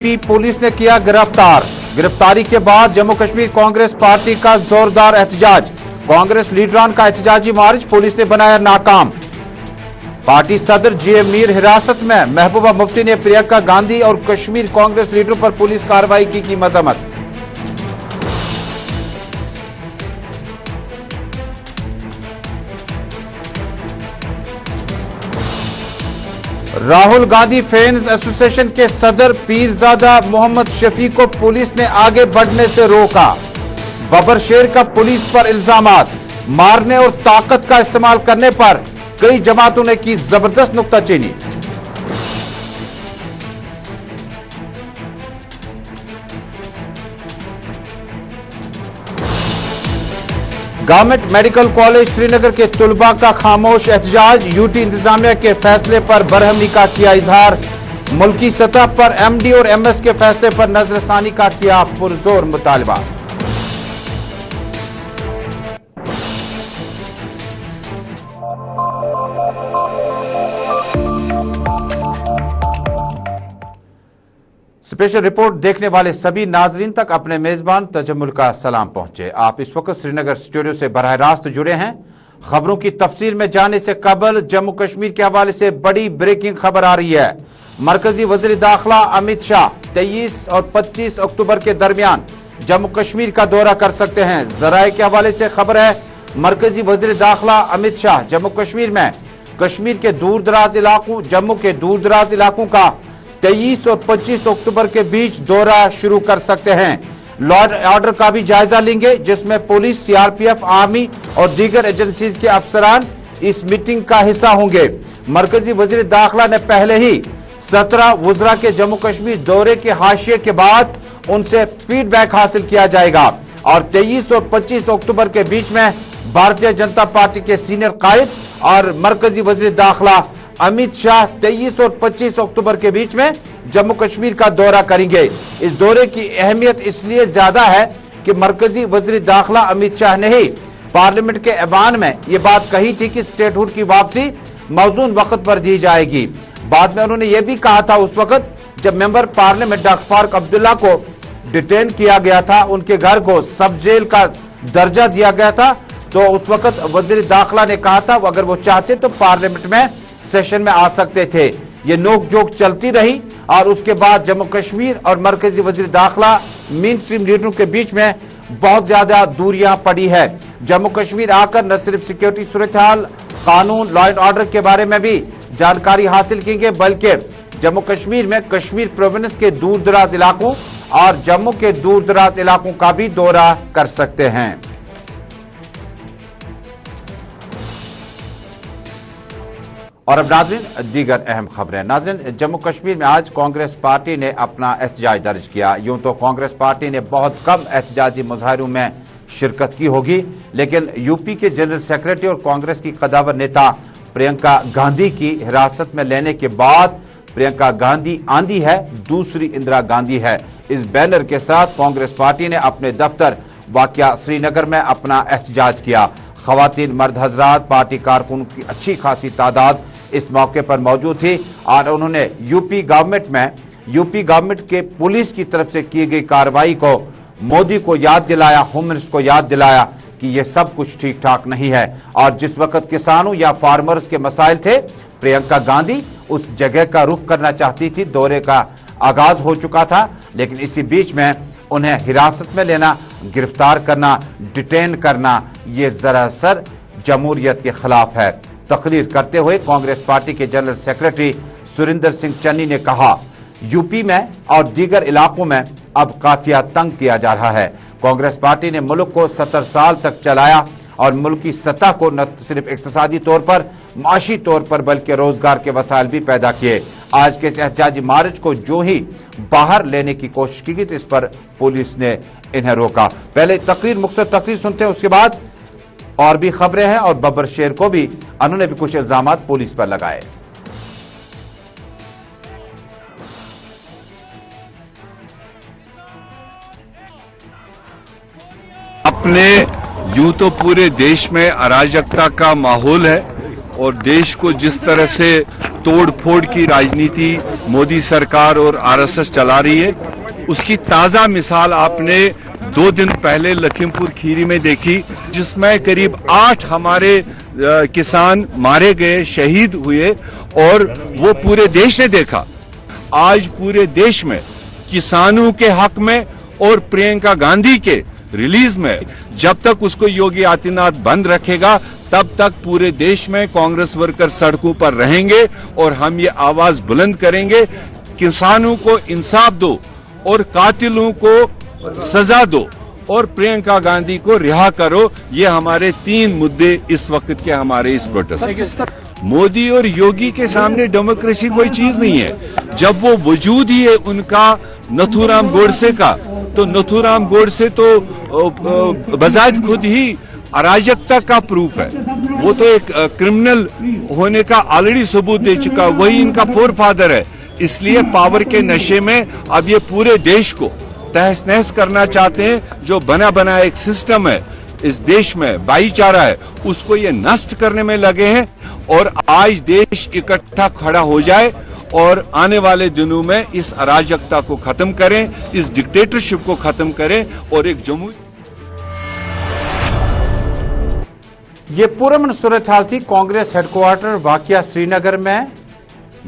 Police ने किया गिरफ्तार। गिरफ्तारी के बाद जम्मू कश्मीर कांग्रेस पार्टी का जोरदार एहतजाज। कांग्रेस लीडरान का एहतजाजी मार्च पुलिस ने बनाया नाकाम। पार्टी सदर जे मीर हिरासत में। महबूबा मुफ्ती ने प्रियंका गांधी और कश्मीर कांग्रेस लीडरों पर पुलिस कार्रवाई की मजम्मत। राहुल गांधी फैंस एसोसिएशन के सदर पीरजादा मोहम्मद शफी को पुलिस ने आगे बढ़ने से रोका। बबर शेर का पुलिस पर इल्जामात। मारने और ताकत का इस्तेमाल करने पर कई जमातों ने की जबरदस्त नुक्ताचीनी। गवर्नमेंट मेडिकल कॉलेज श्रीनगर के तुलबा का खामोश एहतजाज। यूटी इंतजामिया के फैसले पर बरहमी का किया इजहार। मुल्की सतह पर एमडी और एमएस के फैसले पर नजरसानी का किया पुरजोर मुतालबा। स्पेशल रिपोर्ट देखने वाले सभी नाजरीन तक अपने मेजबान तजम्मुल का सलाम पहुंचे। आप इस वक्त श्रीनगर स्टूडियो से बराह रास्त जुड़े हैं। खबरों की तफसील में जाने से कबल जम्मू कश्मीर के हवाले से बड़ी ब्रेकिंग खबर आ रही है। मरकजी वजीर दाखिला अमित शाह 23 और 25 अक्टूबर के दरमियान जम्मू कश्मीर का दौरा कर सकते हैं। जराए के हवाले से खबर है, मरकजी वजीर दाखिला अमित शाह जम्मू कश्मीर में कश्मीर के दूर दराज इलाकों जम्मू के दूर दराज इलाकों का 23 और 25 अक्टूबर के बीच दौरा शुरू कर सकते हैं। लॉ एंड ऑर्डर का भी जायजा लेंगे, जिसमें पुलिस, सीआरपीएफ, आर्मी और दीगर एजेंसीज के अफसरान इस मीटिंग का हिस्सा होंगे। मरकजी वजीर दाखिला ने पहले ही 17 वुज़रा के जम्मू कश्मीर दौरे के हाशिए के बाद उनसे फीडबैक हासिल किया जाएगा और 23 और 25 अक्टूबर के बीच में भारतीय जनता पार्टी के सीनियर कायद और मरकजी वजीर दाखिला अमित शाह 23 और 25 अक्टूबर के बीच में जम्मू कश्मीर का दौरा करेंगे। इस दौरे की अहमियत इसलिए ज्यादा है कि मरकजी वजीर दाखिला अमित शाह ने ही पार्लियामेंट के ऐवान में ये बात कही थी कि स्टेटहुड की वापसी मौजून वक्त पर दी जाएगी। बाद में उन्होंने ये भी कहा था, उस वक्त जब member parliament doctor Farooq Abdullah को डिटेन किया गया था, उनके घर को सब जेल का दर्जा दिया गया था, तो उस वक्त वजीर दाखिला ने कहा था अगर वो चाहते तो पार्लियामेंट में सेशन में आ सकते थे। ये नोकझोंक चलती रही और उसके बाद जम्मू कश्मीर और मरकजी वजीर दाखिला मेन स्ट्रीम लीडरों के बीच में बहुत ज्यादा दूरियां पड़ी है। जम्मू कश्मीर आकर न सिर्फ सिक्योरिटी सूरत-ए-हाल, कानून, लॉ एंड ऑर्डर के बारे में भी जानकारी हासिल की, बल्कि जम्मू कश्मीर में कश्मीर प्रोविंस के दूर दराज इलाकों और जम्मू के दूर दराज इलाकों का भी दौरा कर सकते हैं। और अब नाज़रीन दीगर अहम खबरें। नाज़रीन, जम्मू कश्मीर में आज कांग्रेस पार्टी ने अपना एहतजाज दर्ज किया। यूं तो कांग्रेस पार्टी ने बहुत कम एहतजाजी मुजाहिरों में शिरकत की होगी, लेकिन यूपी के जनरल सेक्रेटरी और कांग्रेस की कदावर नेता प्रियंका गांधी की हिरासत में लेने के बाद प्रियंका गांधी आंधी है, दूसरी इंदिरा गांधी है, इस बैनर के साथ कांग्रेस पार्टी ने अपने दफ्तर वाक़िया श्रीनगर में अपना एहतजाज किया। खवातीन, मर्द हजरात, पार्टी कारकुन की अच्छी खासी तादाद इस मौके पर मौजूद थी और उन्होंने यूपी गवर्नमेंट के पुलिस की तरफ से की गई कार्रवाई को मोदी को याद दिलाया, होम मिनिस्टर को याद दिलाया कि यह सब कुछ ठीक ठाक नहीं है। और जिस वक्त किसानों या फार्मर्स के मसाइल थे, प्रियंका गांधी उस जगह का रुख करना चाहती थी। दौरे का आगाज हो चुका था, लेकिन इसी बीच में उन्हें हिरासत में लेना, गिरफ्तार करना, डिटेन करना, ये दरअसल जमहूरियत के खिलाफ है। तकरीर करते हुए कांग्रेस पार्टी के जनरल सेक्रेटरी सुरिंदर सिंह चन्नी ने कहा, यूपी में और दीगर इलाकों में अब काफिया तंग किया जा रहा है। कांग्रेस पार्टी ने मुल्क को 70 साल तक चलाया और मुल्क की सतह को न सिर्फ इक्तिसादी तौर पर, माशी तौर पर, बल्कि रोजगार के वसाइल भी पैदा किए। आज के इस एहतजाजी मार्च को जो ही बाहर लेने की कोशिश की गई तो इस पर पुलिस ने इन्हें रोका। पहले मुख्तसर तकरीर सुनते हैं, उसके बाद और भी खबरें हैं और बबर शेर को भी उन्होंने भी कुछ इल्जामात पुलिस पर लगाए। अपने यूं तो पूरे देश में अराजकता का माहौल है और देश को जिस तरह से तोड़ फोड़ की राजनीति मोदी सरकार और आरएसएस चला रही है, उसकी ताजा मिसाल आपने 2 दिन पहले लखीमपुर खीरी में देखी, जिसमें करीब 8 हमारे किसान मारे गए, शहीद हुए, और वो पूरे देश ने देखा। आज पूरे देश में किसानों के हक में और प्रियंका गांधी के रिलीज में जब तक उसको योगी आदित्यनाथ बंद रखेगा, तब तक पूरे देश में कांग्रेस वर्कर सड़कों पर रहेंगे और हम ये आवाज बुलंद करेंगे, किसानों को इंसाफ दो और कातिलों को सजा दो और प्रियंका गांधी को रिहा करो। ये हमारे 3 मुद्दे इस वक्त के हमारे इस प्रोटेस्ट। मोदी और योगी के सामने डेमोक्रेसी कोई चीज नहीं है। जब वो वजूद ही है उनका नथुराम गोडसे का, तो नथुराम गोडसे तो बजाज खुद ही अराजकता का प्रूफ है। वो तो एक क्रिमिनल होने का ऑलरेडी सबूत दे चुका, वही इनका फोर फादर है। इसलिए पावर के नशे में अब ये पूरे देश को तहस नहस करना चाहते हैं। जो बना बनाया एक सिस्टम है इस देश में, भाईचारा है, उसको ये नष्ट करने में लगे हैं। और आज देश इकट्ठा खड़ा हो जाए और आने वाले दिनों में इस अराजकता को खत्म करें, इस डिक्टेटरशिप को खत्म करें और एक जमहूरी। ये पूरअमन सूरत हाल थी कांग्रेस हेडक्वार्टर वाकिया श्रीनगर में,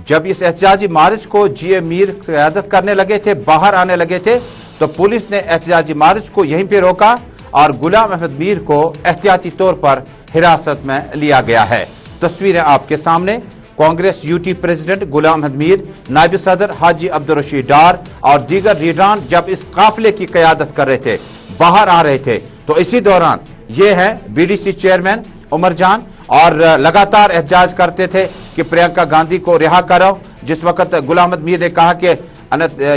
जब इस एहतजाजी मार्च को जीए मीर क़यादत करने लगे थे, बाहर आने लगे थे, तो पुलिस ने एहतजाजी मार्च को यहीं पे रोका और गुलाम अहमद मीर को एहतियाती तौर पर हिरासत में लिया गया है। तस्वीरें आपके सामने। कांग्रेस यूटी प्रेसिडेंट गुलाम अहमद मीर, नायब सदर हाजी अब्दुल रशीद डार और दीगर लीडरान जब इस काफिले की क़यादत कर रहे थे, बाहर आ रहे थे, तो इसी दौरान ये है बीडीसी चेयरमैन उमर जान, और लगातार एहतजाज करते थे कि प्रियंका गांधी को रिहा करो। जिस वक्त गुलाम अहमद मीर ने कहा कि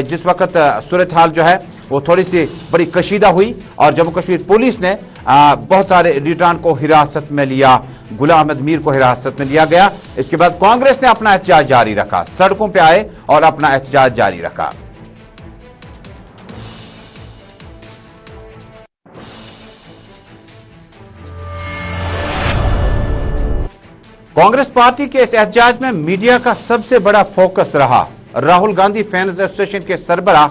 जिस वक्त सूरत हाल जो है वो थोड़ी सी बड़ी कशीदा हुई और जम्मू कश्मीर पुलिस ने बहुत सारे लीडरान को हिरासत में लिया, गुलाम अहमद मीर को हिरासत में लिया गया। इसके बाद कांग्रेस ने अपना एहतजाज जारी रखा, सड़कों पे आए और अपना एहतजाज जारी रखा। कांग्रेस पार्टी के इस एहतजाज में मीडिया का सबसे बड़ा फोकस रहा राहुल गांधी फैंस एसोसिएशन के सरबराह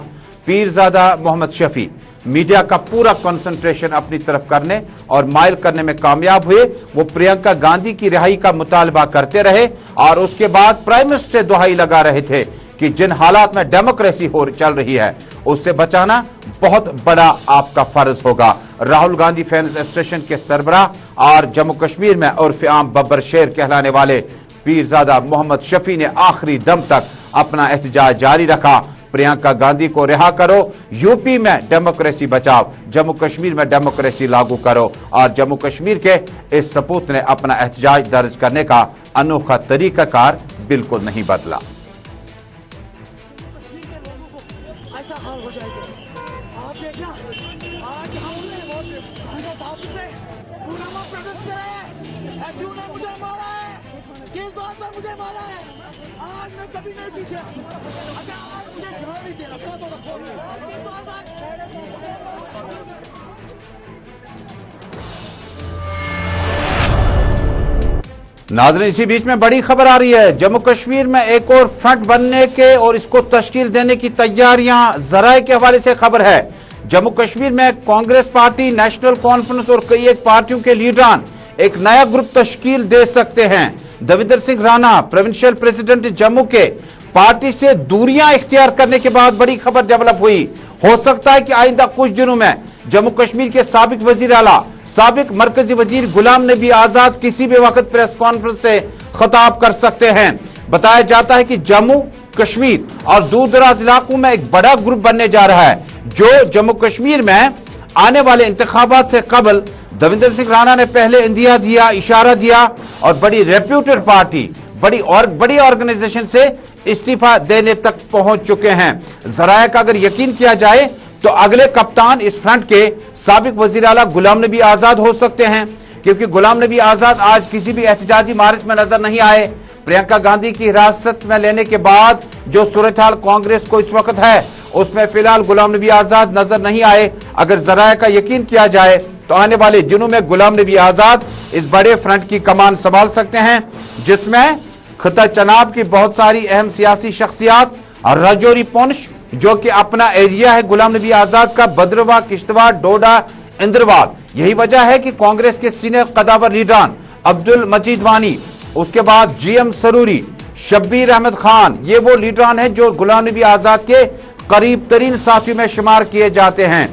पीरजादा मोहम्मद शफी। मीडिया का पूरा कंसंट्रेशन अपनी तरफ करने और माइल करने में कामयाब हुए। वो प्रियंका गांधी की रिहाई का मुतालबा करते रहे और उसके बाद प्राइम मिनिस्टर से दुहाई लगा रहे थे कि जिन हालात में डेमोक्रेसी चल रही है उससे बचाना बहुत बड़ा आपका फर्ज होगा। राहुल गांधी फैंस एसोसिएशन के सरबराह और जम्मू कश्मीर में उर्फ आम बब्बर शेर कहलाने वाले पीरजादा मोहम्मद शफी ने आखिरी दम तक अपना एहतजाज जारी रखा। प्रियंका गांधी को रिहा करो, यूपी में डेमोक्रेसी बचाओ, जम्मू कश्मीर में डेमोक्रेसी लागू करो। और जम्मू कश्मीर के इस सपूत ने अपना एहतजाज दर्ज करने का अनोखा तरीकाकार बिल्कुल नहीं बदला। ऐसा हाल हो जाएगा, आप देखना। आज हमने पुलवामा प्रोटेस्ट करा है, एसयू ने मुझे मारा है, किस बात पर मुझे मारा है, आज मैं कभी नहीं पीछे। अगर आज मुझे जवाब नहीं दे रहा तो किस बात पर। नाज़रीन, इसी बीच में बड़ी खबर आ रही है। जम्मू कश्मीर में एक और फ्रंट बनने के और इसको तश्कील देने की तैयारियां, ज़राए के हवाले से खबर है। जम्मू कश्मीर में कांग्रेस पार्टी, नेशनल कॉन्फ्रेंस और कई एक पार्टियों के लीडरान एक नया ग्रुप तश्कील दे सकते हैं। दविंदर सिंह राणा, प्रोविंशियल प्रेसिडेंट जम्मू के, पार्टी से दूरियां इख्तियार करने के बाद बड़ी खबर डेवलप हुई। हो सकता है कि आइंदा कुछ दिनों में जम्मू कश्मीर के साबिक वजीर आला, साबिक मरकजी वजीर गुलाम नबी आजाद किसी भी वक्त प्रेस कॉन्फ्रेंस से खिताब कर सकते हैं। बताया जाता है कि जम्मू कश्मीर और दूर दराज इलाकों में एक बड़ा ग्रुप बनने जा रहा है जो जम्मू कश्मीर में आने वाले इंतखाबात से कबल दविंदर सिंह राणा ने पहले इंदिया दिया, इशारा दिया और बड़ी रेप्यूटेड पार्टी, बड़ी ऑर्गेनाइजेशन से इस्तीफा देने तक पहुंच चुके हैं। ज़राए का अगर यकीन किया जाए तो अगले कप्तान इस फ्रंट के साबिक वजीर आला गुलाम नबी आजाद हो सकते हैं, क्योंकि गुलाम नबी आजाद आज किसी भी एहतजाजी मार्च में नजर नहीं आए। प्रियंका गांधी की हिरासत में लेने के बाद जो सूरत हाल कांग्रेस को इस वक्त है उसमें फिलहाल गुलाम नबी आजाद नजर नहीं आए। अगर ज़राए का यकीन किया जाए तो आने वाले दिनों में गुलाम नबी आजाद इस बड़े फ्रंट की कमान संभाल सकते हैं, जिसमें खिता चनाब की बहुत सारी अहम सियासी शख्सियात और राजौरी पुंछ जो कि अपना एरिया है गुलाम नबी आजाद का, भद्रवाह, किश्तवाड़, डोडा, इंद्रवाल। यही वजह है कि कांग्रेस के सीनियर कदावर लीडरान अब्दुल मजीद वानी, उसके बाद GM सरूरी, शब्बीर अहमद खान, ये वो लीडरान हैं जो गुलाम नबी आजाद के करीब तरीन साथियों में शुमार किए जाते हैं।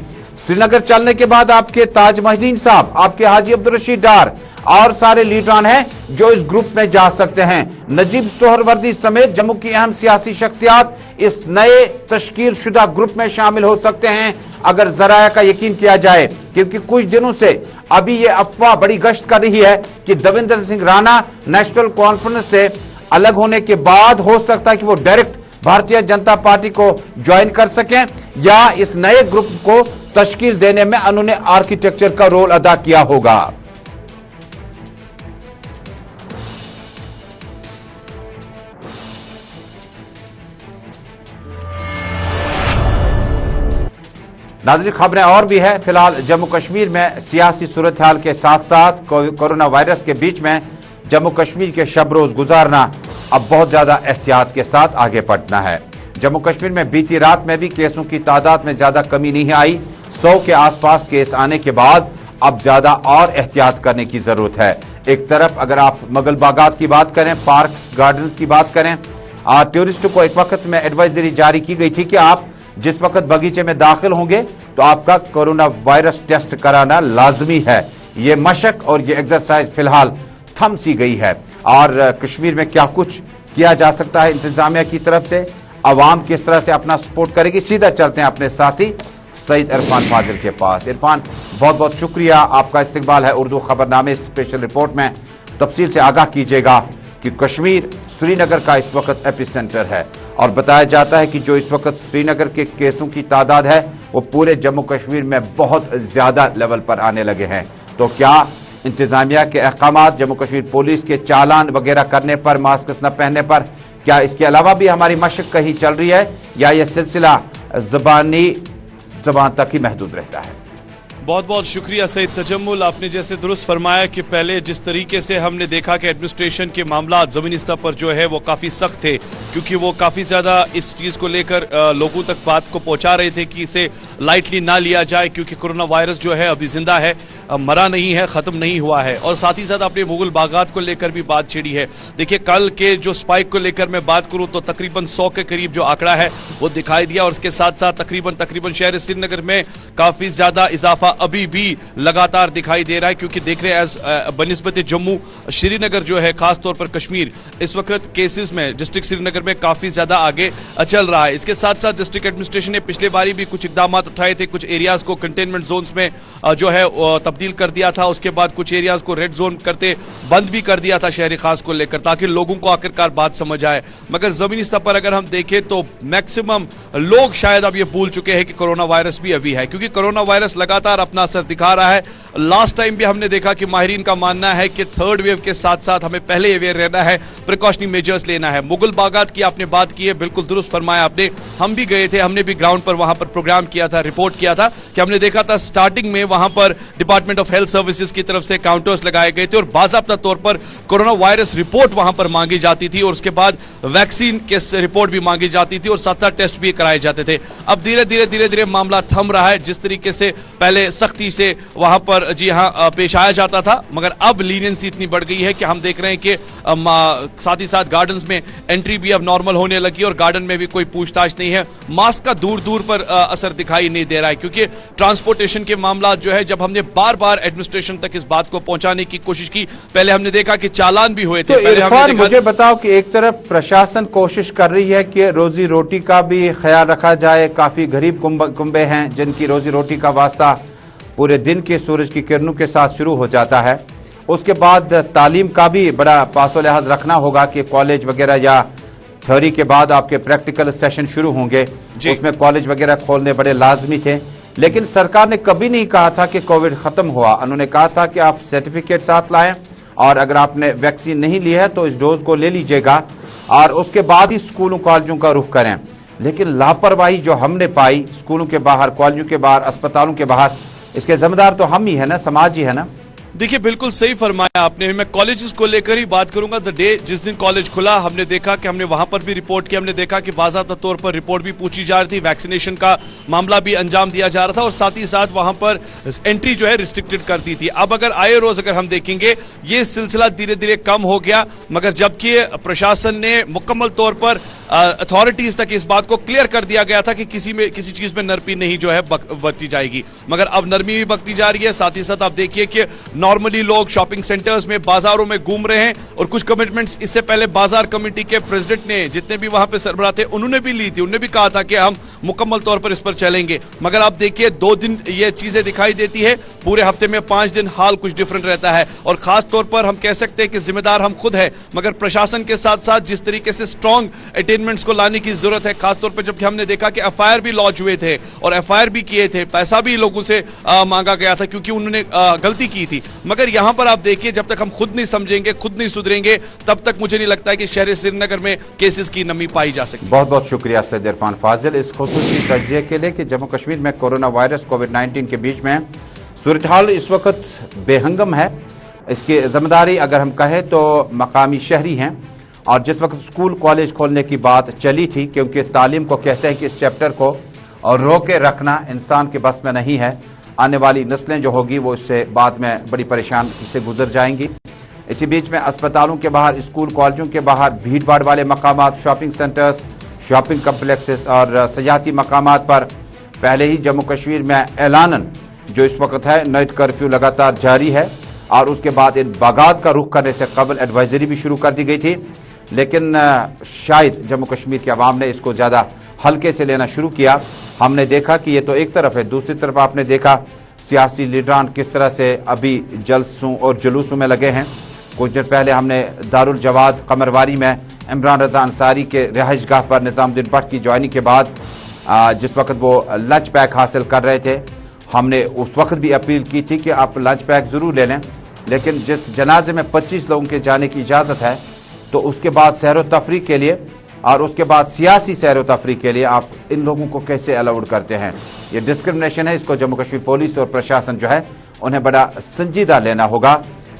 श्रीनगर चलने के बाद आपके ताज महदीन साहब, आपके हाजी अब्दुल रशीद डार और सारे लीडरान हैं जो इस ग्रुप में जा सकते हैं। नजीब सोहरवर्दी समेत जम्मू की अहम सियासी शख्सियात इस नए तश्कील शुदा ग्रुप में शामिल हो सकते हैं अगर जराया का यकीन किया जाए, क्योंकि कुछ दिनों से अभी ये अफवाह बड़ी गश्त कर रही है कि देवेंद्र सिंह राणा नेशनल कॉन्फ्रेंस से अलग होने के बाद हो सकता है कि वो डायरेक्ट भारतीय जनता पार्टी को ज्वाइन कर सकें, या इस नए ग्रुप को तश्कील देने में उन्होंने आर्किटेक्चर का रोल अदा किया होगा। नाज़रीन, खबरें और भी है। फिलहाल जम्मू कश्मीर में सियासी सूरत हाल के साथ साथ कोरोना वायरस के बीच में जम्मू कश्मीर के शब रोज गुजारना अब बहुत ज्यादा एहतियात के साथ आगे बढ़ना है। जम्मू कश्मीर में बीती रात में भी केसों की तादाद में ज्यादा कमी नहीं आई। 100 के आसपास केस आने के बाद अब ज्यादा और एहतियात करने की जरूरत है। एक तरफ अगर आप मुगल बागात की बात करें, पार्क्स, गार्डन्स की बात करें, टूरिस्टों को एक वक्त में एडवाइजरी जारी की गई थी कि आप जिस वक्त बगीचे में दाखिल होंगे तो आपका कोरोना वायरस टेस्ट कराना लाजमी है। ये मशक और ये एक्सरसाइज फिलहाल थम सी गई है। और कश्मीर में क्या कुछ किया जा सकता है इंतजामिया की तरफ से, अवाम किस तरह से अपना सपोर्ट करेगी, सीधा चलते हैं अपने साथी सईद इरफान फाजिल के पास। इरफान, बहुत बहुत शुक्रिया, आपका इस्तकबाल है उर्दू खबरनामे स्पेशल रिपोर्ट में। तफसील से आगाह कीजिएगा कि कश्मीर श्रीनगर का इस वक्त एपिसेंटर है और बताया जाता है कि जो इस वक्त श्रीनगर के केसों की तादाद है वो पूरे जम्मू कश्मीर में बहुत ज्यादा लेवल पर आने लगे हैं। तो क्या इंतजामिया के अहकामात, जम्मू कश्मीर पुलिस के चालान वगैरह करने पर, मास्क न पहनने पर, क्या इसके अलावा भी हमारी मशक कहीं चल रही है या ये सिलसिला ज़बान तक ही महदूद रहता है? बहुत बहुत शुक्रिया सईद तजम्मुल, आपने जैसे दुरुस्त फरमाया कि पहले जिस तरीके से हमने देखा कि एडमिनिस्ट्रेशन के मामला ज़मीनी स्तर पर जो है वो काफ़ी सख्त थे, क्योंकि वो काफ़ी ज़्यादा इस चीज़ को लेकर लोगों तक बात को पहुंचा रहे थे कि इसे लाइटली ना लिया जाए, क्योंकि कोरोना वायरस जो है अभी जिंदा है, मरा नहीं है, ख़त्म नहीं हुआ है। और साथ ही साथ आपने मुगल बागात को लेकर भी बात छेड़ी है। देखिए, कल के जो स्पाइक को लेकर मैं बात करूँ तो तकरीबन 100 के करीब जो आंकड़ा है वो दिखाई दिया, और उसके साथ साथ तकरीबन शहर श्रीनगर में काफ़ी ज़्यादा इजाफा अभी भी लगातार दिखाई दे रहा है, क्योंकि देख रहे हैं बनिस्बत जम्मू श्रीनगर जो है, खास तौर पर कश्मीर इस वक्त केसेस में डिस्ट्रिक्ट श्रीनगर में काफी ज्यादा आगे चल रहा है। इसके साथ साथ डिस्ट्रिक्ट एडमिनिस्ट्रेशन ने पिछले बारी भी कुछ इकदाम उठाए थे, कुछ एरियाज को कंटेनमेंट जोन्स में जो है तब्दील कर दिया था, उसके बाद कुछ एरियाज को रेड जोन करते बंद भी कर दिया था शहरी खास को लेकर, ताकि लोगों को आखिरकार बात समझ आए। मगर जमीनी स्तर पर अगर हम देखें तो मैक्सिमम लोग शायद अब ये भूल चुके हैं कि कोरोना वायरस भी अभी है, क्योंकि कोरोना वायरस लगातार अपना असर दिखा रहा है। लास्ट टाइम भी हमने देखा कि माहिरीन का मानना है कि थर्ड वेव के साथ साथ हमें पहले अवेयर रहना है, प्रिकॉशनरी मेजर्स लेना है। मुगल बागात की आपने बात की है, बिल्कुल दुरुस्त फरमाया आपने, हम भी गए थे, हमने भी ग्राउंड पर वहां पर प्रोग्राम किया था, रिपोर्ट किया था कि हमने देखा था स्टार्टिंग में वहां पर डिपार्टमेंट ऑफ हेल्थ सर्विसेज की तरफ से काउंटर्स लगाए गए थे और बाकायदा तौर पर कोरोना वायरस रिपोर्ट वहां पर मांगी जाती थी, और उसके बाद वैक्सीन के रिपोर्ट भी मांगी जाती थी और साथ साथ टेस्ट भी कराए जाते थे। अब धीरे धीरे मामला थम रहा है। जिस तरीके से पहले सख्ती से वहां पर जी हाँ पेश आया जाता था, मगर अब लीनियंसी इतनी बढ़ गई है कि हम देख रहे हैं कि साथ ही साथ गार्डन्स में एंट्री भी अब नॉर्मल होने लगी और गार्डन में भी कोई पूछताछ नहीं है। मास्क का दूर दूर पर असर दिखाई नहीं दे रहा है, क्योंकि ट्रांसपोर्टेशन के मामला जो है, जब हमने बार बार एडमिनिस्ट्रेशन तक इस बात को पहुंचाने की कोशिश की, पहले हमने देखा कि चालान भी हुए थे। तो इरफान, मुझे बताओ कि एक तरफ प्रशासन कोशिश कर रही है कि रोजी रोटी का भी ख्याल रखा जाए, काफी गरीब कुंबे हैं जिनकी रोजी रोटी का वास्ता पूरे दिन के सूरज की किरणों के साथ शुरू हो जाता है। उसके बाद तालीम का भी बड़ा पासो लिहाज रखना होगा कि कॉलेज वगैरह या थ्योरी के बाद आपके प्रैक्टिकल सेशन शुरू होंगे, उसमें कॉलेज वगैरह खोलने बड़े लाजमी थे। लेकिन सरकार ने कभी नहीं कहा था कि कोविड खत्म हुआ। उन्होंने कहा था कि आप सर्टिफिकेट साथ लाएं और अगर आपने वैक्सीन नहीं ली है तो इस डोज को ले लीजिएगा और उसके बाद ही स्कूलों कॉलेजों का रुख करें। लेकिन लापरवाही जो हमने पाई स्कूलों के बाहर, कॉलेजों के बाहर, अस्पतालों के बाहर, इसके जिम्मेदार तो हम ही है ना, समाज ही है ना। देखिए बिल्कुल सही फरमाया आपने। मैं कॉलेजेस को लेकर ही बात करूंगा। द डे जिस दिन कॉलेज खुला हमने देखा कि हमने वहां पर भी रिपोर्ट की, हमने देखा कि बाकायदा तौर पर रिपोर्ट भी पूछी जा रही थी, वैक्सीनेशन का मामला भी अंजाम दिया जा रहा था और साथ ही साथ वहां पर एंट्री जो है रिस्ट्रिक्टेड कर दी थी। अब अगर आए रोज अगर हम देखेंगे ये सिलसिला धीरे धीरे कम हो गया, मगर जबकि प्रशासन ने मुकम्मल तौर पर अथॉरिटीज तक इस बात को क्लियर कर दिया गया था कि किसी चीज में नरमी नहीं जो है बरती जाएगी, मगर अब नरमी भी बरती जा रही है। साथ ही साथ आप देखिए कि नॉर्मली लोग शॉपिंग सेंटर्स में, बाजारों में घूम रहे हैं और कुछ कमिटमेंट्स इससे पहले बाजार कमेटी के प्रेसिडेंट ने, जितने भी वहां पे सरबराह थे, उन्होंने भी ली थी। उन्होंने भी कहा था कि हम मुकम्मल तौर पर इस पर चलेंगे, मगर आप देखिए 2 दिन ये चीजें दिखाई देती है, पूरे हफ्ते में 5 दिन हाल कुछ डिफरेंट रहता है। और खास तौर पर हम कह सकते हैं कि जिम्मेदार हम खुद है, मगर प्रशासन के साथ साथ जिस तरीके से स्ट्रॉन्ग अटेनमेंट्स को लाने की जरूरत है, खासतौर पर जबकि हमने देखा कि एफआईआर भी लॉन्च हुए थे और एफआईआर भी किए थे, पैसा भी लोगों से मांगा गया था क्योंकि उन्होंने गलती की थी। मगर यहां पर आप देखिए जब तक हम खुद नहीं समझेंगे, खुद नहीं सुधरेंगे, तब तक मुझे नहीं लगता है कि शहर श्रीनगर में केसेस की नमी पाई जा सकती। बहुत बहुत शुक्रिया सैयद इरफान फाजिल इस खुसूसी तज्जिए के लिए कि जम्मू कश्मीर में कोरोना वायरस कोविड-19 के बीच में सूरत हाल इस वक्त बेहंगम है। इसकी जिम्मेदारी अगर हम कहें तो मकामी शहरी हैं। और जिस वक्त स्कूल कॉलेज खोलने की बात चली थी, क्योंकि तालीम को कहते हैं कि इस चैप्टर को और रोके रखना इंसान के बस में नहीं है, आने वाली नस्लें जो होगी वो इससे बाद में बड़ी परेशानी से गुजर जाएंगी। इसी बीच में अस्पतालों के बाहर, स्कूल कॉलेजों के बाहर, भीड़ भाड़ वाले मकामात, शॉपिंग सेंटर्स, शॉपिंग कम्प्लेक्सेस और सयाहती मकामात पर पहले ही जम्मू कश्मीर में ऐलानन जो इस वक्त है नाइट कर्फ्यू लगातार जारी है। और उसके बाद इन बागात का रुख करने से कबल एडवाइजरी भी शुरू कर दी गई थी, लेकिन शायद जम्मू कश्मीर के अवाम ने इसको ज़्यादा हल्के से लेना शुरू किया। हमने देखा कि ये तो एक तरफ है, दूसरी तरफ आपने देखा सियासी लीडरान किस तरह से अभी जलसों और जुलूसों में लगे हैं। कुछ दिन पहले हमने दारुल जवाद कमरवारी में इमरान रजा अंसारी के रिहाइश गाह पर निज़ामुद्दीन भट्ट की ज्वाइनिंग के बाद जिस वक्त वो लंच पैक हासिल कर रहे थे, हमने उस वक्त भी अपील की थी कि आप लंच पैक ज़रूर ले लें, लेकिन जिस जनाजे में 25 लोगों के जाने की इजाज़त है, तो उसके बाद सैर व तफरीह के लिए और उसके बाद सियासी सैर व तफरीह के लिए आप इन लोगों को कैसे अलाउड करते हैं? ये डिस्क्रिमिनेशन है। इसको जम्मू कश्मीर पुलिस और प्रशासन जो है उन्हें बड़ा संजीदा लेना होगा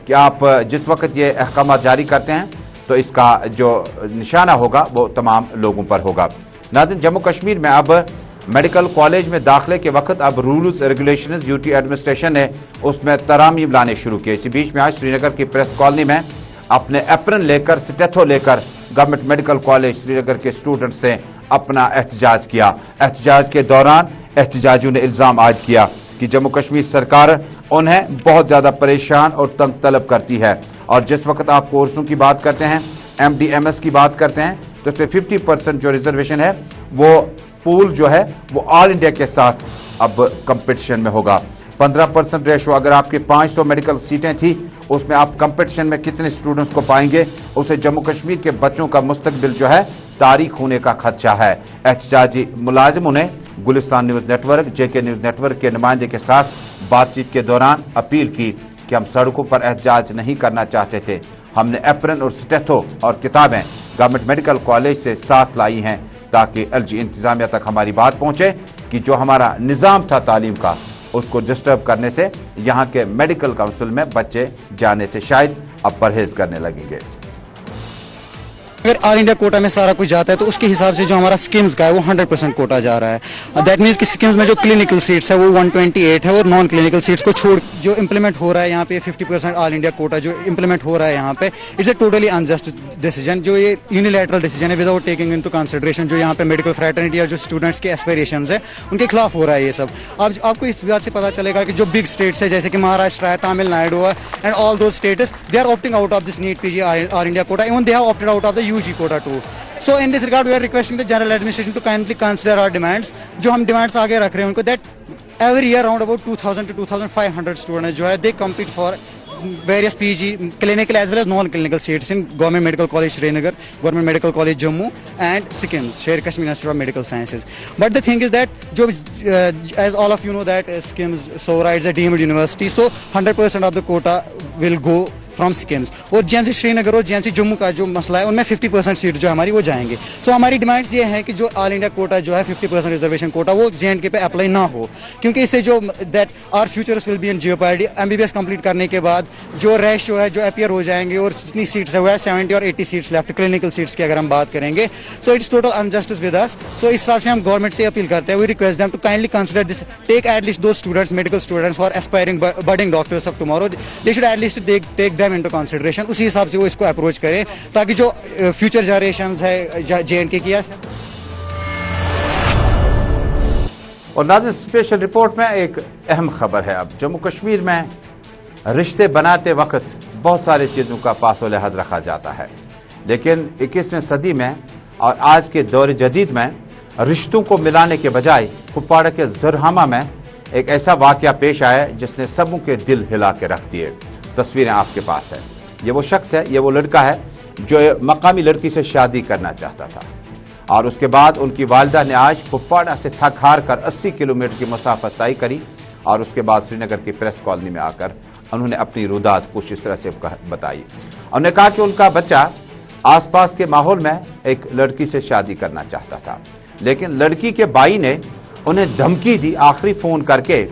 कि आप जिस वक्त ये अहकाम जारी करते हैं तो इसका जो निशाना होगा वो तमाम लोगों पर होगा। नाज़रीन, जम्मू कश्मीर में अब मेडिकल कॉलेज में दाखिले के वक्त अब रूल्स रेगुलेशंस यूटी एडमिनिस्ट्रेशन ने उसमें तरामीम लाने शुरू किए। इसी बीच में आज श्रीनगर की प्रेस कॉलोनी में अपने एप्रन लेकर, स्टेथो लेकर गवर्नमेंट मेडिकल कॉलेज श्रीनगर के स्टूडेंट्स ने अपना एहतजाज किया। एहतजाज के दौरान एहतजाजियों ने इल्ज़ाम आयद किया कि जम्मू कश्मीर सरकार उन्हें बहुत ज़्यादा परेशान और तंग तलब करती है। और जिस वक्त आप कोर्सों की बात करते हैं, MDMS की बात करते हैं, तो इसमें 50% जो रिजर्वेशन है वो पूल जो है वो ऑल इंडिया के साथ अब कंपटीशन में होगा। 15% रेशो, अगर आपके 500 मेडिकल सीटें थी उसमें आप कंपटीशन में कितने स्टूडेंट्स को पाएंगे, उसे जम्मू कश्मीर के बच्चों का मुस्तकबिल जो है तारीख होने का खदशा है। एहतजाजी मुलाजिमों ने Gulistan news network, JK news network के नुमाइंदे के साथ बातचीत के दौरान अपील की कि हम सड़कों पर एहतजाज नहीं करना चाहते थे। हमने एप्रन और स्टेथो और किताबें गवर्नमेंट मेडिकल कॉलेज से साथ लाई हैं ताकि LG इंतजामिया तक हमारी बात पहुंचे कि जो हमारा निज़ाम था तालीम का, उसको डिस्टर्ब करने से यहाँ के मेडिकल काउंसिल में बच्चे जाने से शायद अब परहेज करने लगेंगे। अगर ऑल इंडिया कोटा में सारा कुछ जाता है तो उसके हिसाब से जो हमारा स्किम्स का है वो 100% कोटा जा रहा है। दैट मीन्स कि स्किम्स में जो क्लिनिकल सीट्स है वो 128 है और नॉन क्लिनिकल सीट्स को छोड़ जो इम्प्लीमेंट हो रहा है यहाँ पे 50% ऑल इंडिया कोटा जो इम्प्लीमेंट हो रहा है यहाँ पे, it's a totally unjust decision. जो ये यूनिलैटरल डिसीजन है विदाउट टेकिंग इनटू कंसिडरेशन जो यहाँ पे मेडिकल फ्रैटर्निटी या जो स्टूडेंट्स के एस्पिरेशंस है उनके खिलाफ हो रहा है ये सब। अब आपको इस बात से पता चलेगा कि जो बिग स्टेट्स है जैसे कि महाराष्ट्र है, तमिलनाडु है and all those states, they are opting out of this NEET PG all India quota, even they have opted out of the UG quota too. So in this regard we are requesting the general administration to kindly consider our demands. जो हम demands आगे रख रहे हैं उनको, that every year around about 2000 to 2500 students जो है they compete for various PG clinical as well as non-clinical seats in Government Medical College Srinagar, Government Medical College Jammu and SIKIMS, Sher Kashmir Institute of Medical Sciences. But the thing is that जो as all of you know that SIKIMS, SORA is a deemed university, so 100% of the quota will go from schemes, और JMC Srinagar और JMC Jammu का जो मसला है उनमें 50% seat जो हमारी वो जाएंगे। सो हमारी डिमांड्स ये हैं कि जो ऑल इंडिया कोटा जो है 50% रिजर्वेशन कोटा वो JNK पे अप्लाई ना हो, क्योंकि इससे जो that our futures will be in jeopardy. MBBS complete करने के बाद जो रेशियो है जो अपीयर हो जाएंगे, और जितनी सीट्स है वो है 70 और 80 सीट्स लेफ्ट क्लिनिकल सीट्स की अगर हम बात करेंगे। So it's total unjustice with us. So इस हिसाब से हम गवर्नमेंट से अपील करते हैं, we request them to kindly consider this, take at least दो स्टूडेंट्स, मेडिकल स्टूडेंट्स और aspiring budding doctors of tomorrow, they should at least take them into consideration. उसी हिसाब से वो इसको अप्रोच करें ताकि जो फ्यूचर जनरेशंस है JNK की है। और नाज़रीन, स्पेशल रिपोर्ट में एक अहम खबर है। अब जम्मू कश्मीर में रिश्ते बनाते वक्त बहुत सारी चीज़ों का पासो लिहाज रखा जाता है, लेकिन 21वीं सदी में और आज के दौर जदीद में रिश्तों को मिलाने के बजाय कुपवाड़ा के ज़रहामा में एक ऐसा वाक़या पेश आया जिसने सबों के दिल हिला के रख दिए। तस्वीरें आपके पास है। ये वो शख्स है, ये वो लड़का है जो मकामी लड़की से शादी करना चाहता था, और उसके बाद उनकी वालिदा ने आज कुपवाड़ा से थक हार कर 80 किलोमीटर की मुसाफत तय करी, और उसके बाद श्रीनगर की प्रेस कॉलोनी में आकर उन्होंने अपनी रुदात कुछ इस तरह से बताई। उन्होंने कहा कि उनका बच्चा आसपास के माहौल में एक लड़की से शादी करना चाहता था, लेकिन लड़की के भाई ने उन्हें धमकी दी आखिरी फोन करके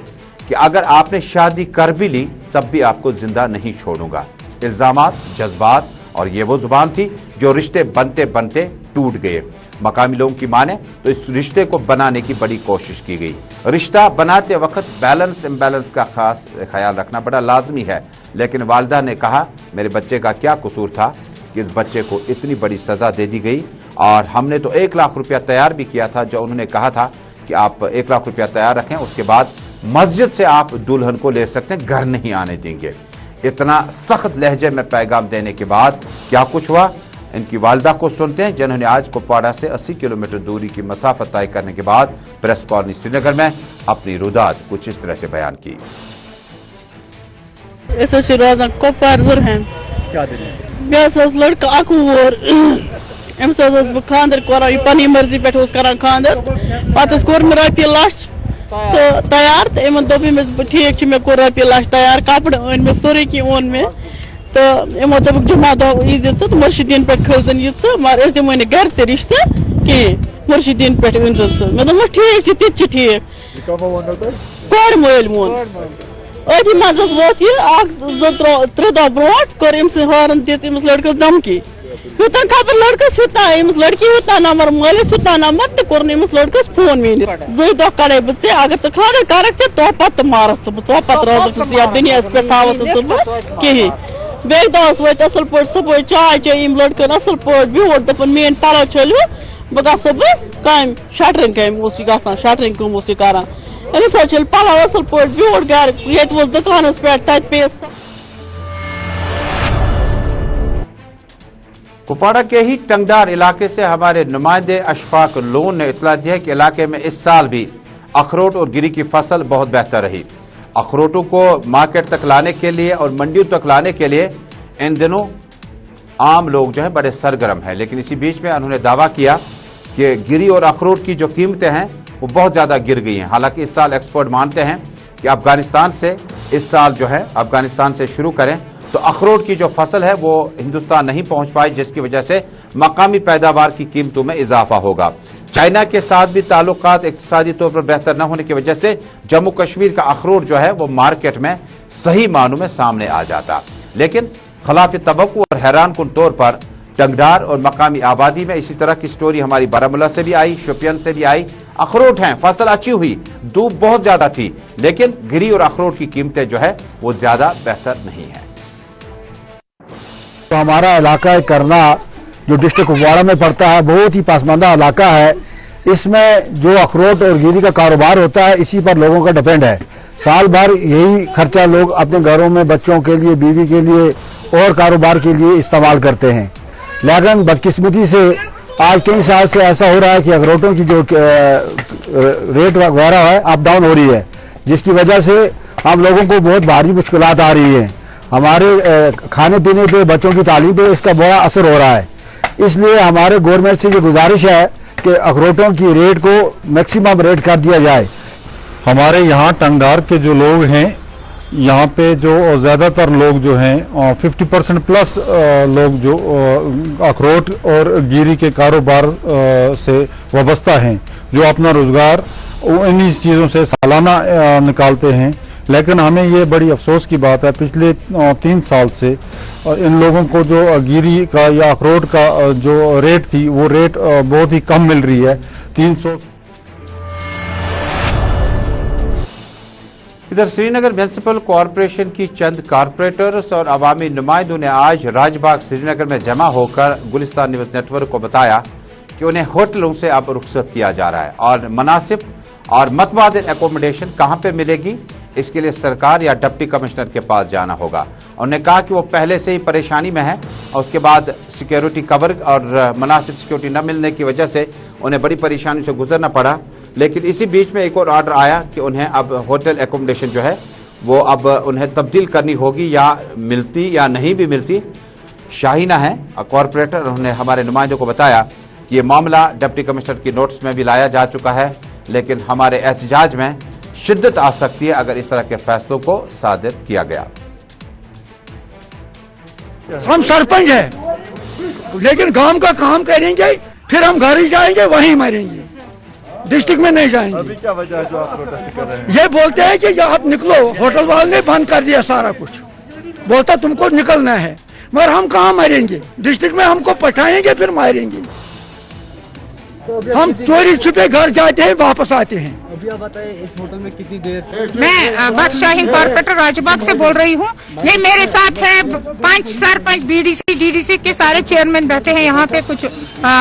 कि अगर आपने शादी कर भी ली तब भी आपको जिंदा नहीं छोड़ूंगा। इल्जामात, जज्बात और ये वो जुबान थी जो रिश्ते बनते बनते टूट गए। मकामी लोगों की माने तो इस रिश्ते को बनाने की बड़ी कोशिश की गई। रिश्ता बनाते वक्त बैलेंस इम्बैलेंस का खास ख्याल रखना बड़ा लाजमी है, लेकिन वालिदा ने कहा मेरे बच्चे का क्या कसूर था कि इस बच्चे को इतनी बड़ी सजा दे दी गई, और हमने तो 1 लाख रुपया तैयार भी किया था। जो उन्होंने कहा था कि आप 1 लाख रुपया तैयार रखें, उसके बाद मस्जिद से आप दुल्हन को ले सकते हैं, घर नहीं आने देंगे। इतना सख्त लहजे में पैगाम देने के बाद क्या कुछ हुआ, इनकी वालिदा को सुनते हैं, जिन्होंने आज कुपवाड़ा से 80 किलोमीटर दूरी की मसाफत तय करने के बाद प्रेस कॉलोनी श्रीनगर में अपनी रुदात कुछ इस तरह से बयान की। रोजान कुपवार जुरहन लड़का अकवुर अम्स खानदर कर पनी मर्जी पे कर खानदर पे कोर मे रपी लच तो तैयार तो इन दोप ठीक मे कोर रपी लच तैयार कपड़ अन मे सोरे की ओन मे तो यमो दोप जुमा दह यी तो मुर्शिदीन पे खजन यी मगर दिमो घर से रिश्ते कहें मुर्शिदीन पे अन मे दोप ठीक ति ठीक कोर मल मोन अथी मज वोत यह 2-3 दह ब्रोट कर हरन दिस लड़कस धमकी यूतान खबर लड़कस यूतना अमिस लड़की यूतना नंबर मालिस यूतना नंबर तो कोर अमिस लड़कस फोन वन 2 दह कड़े बे अगर तो खाना कर तो पे मारस तो पे रोज या दुनिया पे थवत कहें बे दस वो असल पे सुबह चाय चे लड़कन असल पे बिहट दपन मेन पलो छलू बह गस कम शटरिंग कम शटरिंग कम कर अमिस पलो असल पे बिहट घर ये दुकान पे तत पे। कुपवाड़ा के ही टंगडार इलाके से हमारे नुमाइंदे अशफाक लोन ने इतला दी है कि इलाके में इस साल भी अखरोट और गिरी की फसल बहुत बेहतर रही। अखरोटों को मार्केट तक लाने के लिए और मंडियों तक लाने के लिए इन दिनों आम लोग जो है बड़े सरगर्म हैं, लेकिन इसी बीच में उन्होंने दावा किया कि गिरी और अखरोट की जो कीमतें हैं वो बहुत ज़्यादा गिर गई हैं। हालांकि इस साल एक्सपर्ट मानते हैं कि अफगानिस्तान से इस साल जो है अफगानिस्तान से शुरू करें तो अखरोट की जो फसल है वो हिंदुस्तान नहीं पहुंच पाई, जिसकी वजह से मकामी पैदावार की कीमतों में इजाफा होगा। चाइना के साथ भी ताल्लुकात इक्तिसादी तौर पर बेहतर न होने की वजह से जम्मू कश्मीर का अखरोट जो है वो मार्केट में सही मानों में सामने आ जाता, लेकिन खिलाफ तवक्को और हैरान कुन तौर पर टंगडार और मकामी आबादी में इसी तरह की स्टोरी हमारी बारामूला से भी आई, शोपियान से भी आई। अखरोट हैं, फसल अच्छी हुई, धूप बहुत ज्यादा थी, लेकिन गिरी और अखरोट की कीमतें जो है वो ज्यादा बेहतर नहीं है। तो हमारा इलाका करना जो डिस्ट्रिक्ट कुपवाड़ा में पड़ता है बहुत ही पासमानदा इलाका है। इसमें जो अखरोट और गिरी का कारोबार होता है इसी पर लोगों का डिपेंड है। साल भर यही खर्चा लोग अपने घरों में बच्चों के लिए, बीवी के लिए और कारोबार के लिए इस्तेमाल करते हैं। लेकिन बदकिस्मती से आज कई साल से ऐसा हो रहा है कि अखरोटों की जो रेट वगैरह है अप डाउन हो रही है, जिसकी वजह से हम लोगों को बहुत भारी मुश्किलात आ रही हैं। हमारे खाने पीने पे, बच्चों की तालीम पे इसका बड़ा असर हो रहा है। इसलिए हमारे गवर्नमेंट से ये गुजारिश है कि अखरोटों की रेट को मैक्सिमम रेट कर दिया जाए। हमारे यहाँ टंगडार के जो लोग हैं यहाँ पे जो ज़्यादातर लोग जो हैं 50% प्लस लोग जो अखरोट और गिरी के कारोबार से वाबस्ता हैं, जो अपना रोज़गार इन्हीं चीज़ों से सालाना निकालते हैं। लेकिन हमें ये बड़ी अफसोस की बात है, पिछले 3 साल से इन लोगों को जो गिरी का या अखरोट का जो रेट थी वो रेट बहुत ही कम मिल रही है। 300। इधर श्रीनगर म्युनिसिपल कॉरपोरेशन की चंद कारपोरेटर्स और अवामी नुमाइंदों ने आज राजबाग श्रीनगर में जमा होकर गुलिस्तान न्यूज नेटवर्क को बताया कि उन्हें होटलों से अब रुखसत किया जा रहा है और मुनासिब और मतबादिल एकोमोडेशन कहां पे मिलेगी, इसके लिए सरकार या डिप्टी कमिश्नर के पास जाना होगा। उन्होंने कहा कि वो पहले से ही परेशानी में है और उसके बाद सिक्योरिटी कवर और मुनासिब सिक्योरिटी न मिलने की वजह से उन्हें बड़ी परेशानी से गुजरना पड़ा। लेकिन इसी बीच में एक और ऑर्डर आया कि उन्हें अब होटल एकोमोडेशन जो है वो अब उन्हें तब्दील करनी होगी, या मिलती या नहीं भी मिलती। शाहीना है कॉरपोरेटर, उन्होंने हमारे नुमाइंदों को बताया कि ये मामला डिप्टी कमिश्नर की नोटिस में भी लाया जा चुका है, लेकिन हमारे एहतजाज में शिद्दत आ सकती है अगर इस तरह के फैसलों को सादिर किया गया। हम सरपंच हैं, लेकिन गांव का काम करेंगे, फिर हम घर ही जाएंगे, वहीं मरेंगे, डिस्ट्रिक्ट में नहीं जाएंगे। अभी क्या वजह है जो आप प्रोटेस्ट कर रहे हैं? ये बोलते हैं कि ये आप निकलो, होटल वाले ने बंद कर दिया सारा कुछ, बोलता तुमको निकलना है, मगर हम कहाँ मरेंगे, डिस्ट्रिक्ट में हमको पठाएंगे फिर मारेंगे। हम चोरी छुपे घर जाते हैं, वापस आते हैं। अभी आप बताइए इस होटल में कितनी देर से? मैं बादशाही कॉर्पोरेटर राजबाग से बोल रही हूँ। ये मेरे साथ है 5 सरपंच, बीडीसी, डीडीसी के सारे चेयरमैन बैठे हैं, यहाँ पे कुछ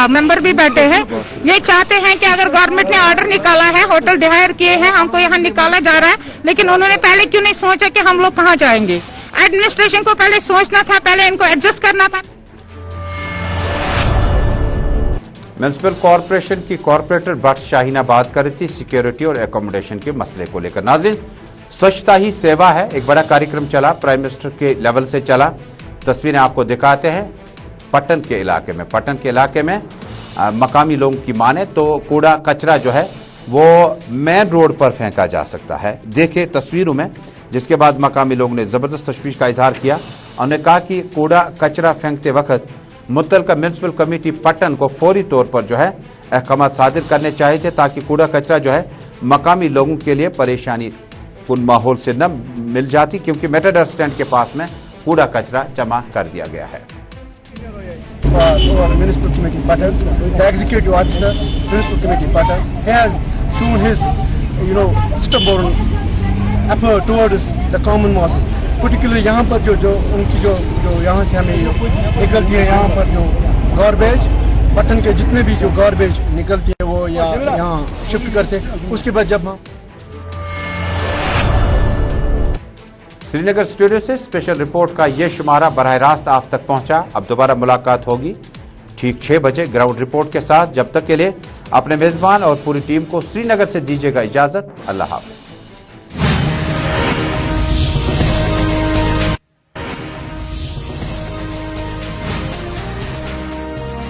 मेंबर भी बैठे हैं। ये चाहते हैं कि अगर गवर्नमेंट ने ऑर्डर निकाला है, होटल डिहायर किए हैं, हमको यहाँ निकाला जा रहा है, लेकिन उन्होंने पहले क्यों नहीं सोचा कि हम लोग कहाँ जाएंगे। एडमिनिस्ट्रेशन को पहले सोचना था, पहले इनको एडजस्ट करना था। म्युनिसिपल कॉरपोरेशन की कॉरपोरेटर भट्ट शाहीना बात कर रही थी सिक्योरिटी और एकोमोडेशन के मसले को लेकर। नाज़रीन, स्वच्छता ही सेवा है, एक बड़ा कार्यक्रम चला, प्राइम मिनिस्टर के लेवल से चला। तस्वीरें आपको दिखाते हैं पट्टन के इलाके में। पट्टन के इलाके में मकामी लोगों की माने तो कूड़ा कचरा जो है वो मेन रोड पर फेंका जा सकता है। देखे तस्वीरों में, जिसके बाद मकामी लोगों ने जबरदस्त तशवीश का इजहार किया। उन्होंने कहा कि कूड़ा कचरा फेंकते वक्त मुतलका म्युनिसिपल कमेटी पट्टन को फौरी तौर पर जो है अहकाम सादिर करने चाहिए थे, ताकि कूड़ा कचरा जो है मकामी लोगों के लिए परेशानी कुन माहौल से न मिल जाती, क्योंकि मेटाडर स्टैंड के पास में कूड़ा कचरा जमा कर दिया गया है। Municipal Committee Patel, the executive officer, Municipal Committee Patel, has shown his, stubborn effort towards the common masses. Particularly यहाँ पर जो उनकी जो यहाँ से हमें निकलती है, यहाँ पर जो गार्बेज, पट्टन के जितने भी जो गार्बेज निकलती है वो यहाँ शिफ्ट करते, उसके बाद जब हम श्रीनगर स्टूडियो से स्पेशल रिपोर्ट का यह शुमारा बराह रास्त आप तक पहुंचा। अब दोबारा मुलाकात होगी ठीक 6 बजे ग्राउंड रिपोर्ट के साथ। जब तक के लिए अपने मेजबान और पूरी टीम को श्रीनगर से दीजिएगा इजाजत। अल्लाह हाफ़िज़।